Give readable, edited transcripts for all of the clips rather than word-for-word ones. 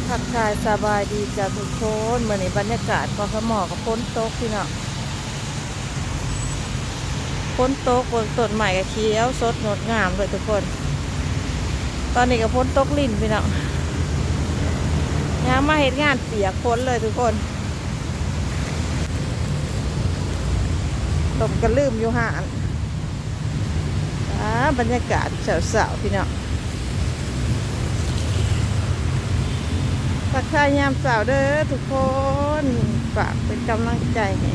ทักทายสบายดีจ้าทุกคนเมื่อนี้บรรยากาศกทมกับพ้นตกพี่เนาะพ้นตกบนต้นใหม่กับเขียวสดงดงามเลยทุกคนตอนนี้กับพ้นตกลิ่นพี่เนาะยังมาเห็นงานเปียกพ้นเลยทุกคนตกกระลืมอยู่ห่านบรรยากาศเสาๆพี่เนาะทักทายยามสาวเด้อทุกคนฝากเป็นกำลังใจให้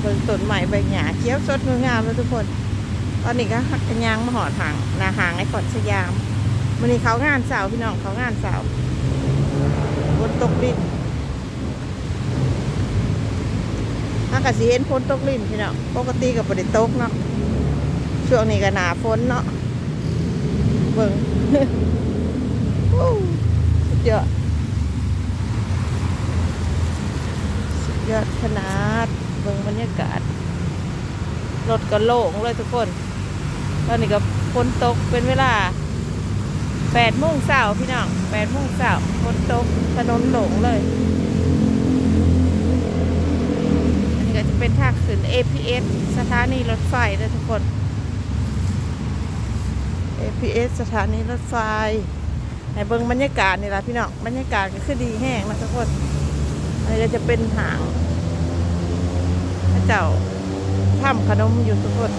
เบิ่งต้นใหม่ใบหญ้าเขียวสดงดงามเลยทุกคนตอนนี้ก็หักกันยางมาหอดหางนาหางไอ้ขอดสยามวันนี้เขางานสาวพี่น้องเขางานสาวฝนตกดินอากาศสีเห็นฝนตกดินพี่น้องปกติกับฝนตกเนาะช่วงนี้ก็หนาฝนเนาะเบิ่ง สุดยอดสุดยอดขนาดเบิ่งบรรยากาศรถก็โล่งเลยทุกคนตอนนี้ก็ฝนตกเป็นเวลา8 โมงเช้าพี่น้อง8 โมงเช้าฝนตกถนนโล่งเลยอันนี้ก็จะเป็นทางขึ้น APS สถานีรถไฟเลยทุกคน APS สถานีรถไฟให้เบิ่งบรรยากาศนี่แหละพี่น้องบรรยากาศก็คือดีแห้งนะทุกคนอันนี้ก็จะเป็นหางพระเจ้าทำขนมอยู่ทุกคน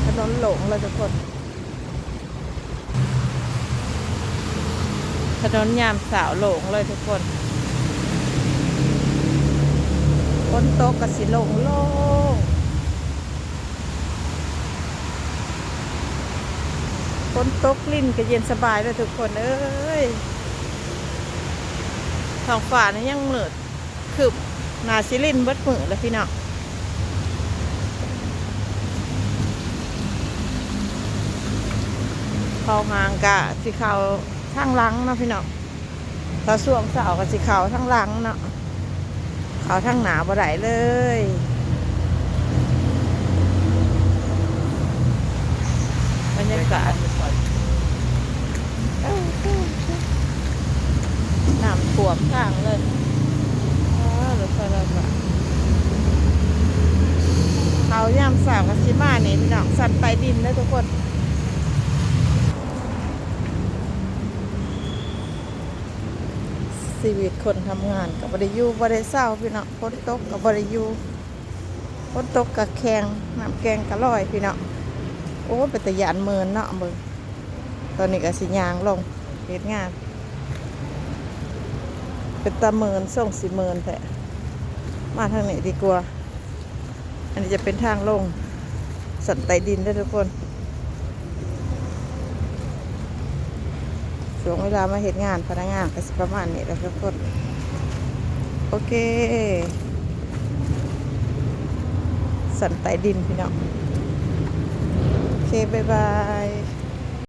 ถนนหลงเลยทุกคนถนนยามสาวหลงเลยทุกคนฝนตกก็สิโล่งโล่งฝนตกลิ้นก็เย็นสบายเลยทุกคนเอ้ยท้องฟ้านี่ยังเหลือคืบหนาซิลินเบิดมือเลยพี่น้องเขาหางกะสีขาวทั้งหลังเนาะพี่น้องเขาส่วงเสากับสีขาวทั้งหลังเนาะเขาทั้งหนาบ่ได้เลยบรรยากาศน้ำท่วมทางเลยรถไฟเราเขาย่ำสาวกับชิมาเนี่ยพี่น้องสัตว์ไต่ดินนะทุกคนชีวิตคนทำงานกับบริยูบริเศร้าพี่น้องฝนตกกับบริยูฝนตกกับแข็งน้ำแกงกะลอยพี่น้องโอ้เป็นตะยานเมินเนาะมึงตอนนี้ก็สิยางลงเฮ็ดงานเป็นตะเมินส่งสิเมินแท้มาทางไหนดีกว่าอันนี้จะเป็นทางลงสันไต่ดินได้ทุกคนช่วงเวลามาเฮ็ดงานพนักงานก็สิประมาณนี้แหละทุกคนโอเคสันไต่ดินพี่น้องโอเคบ๊ายบาย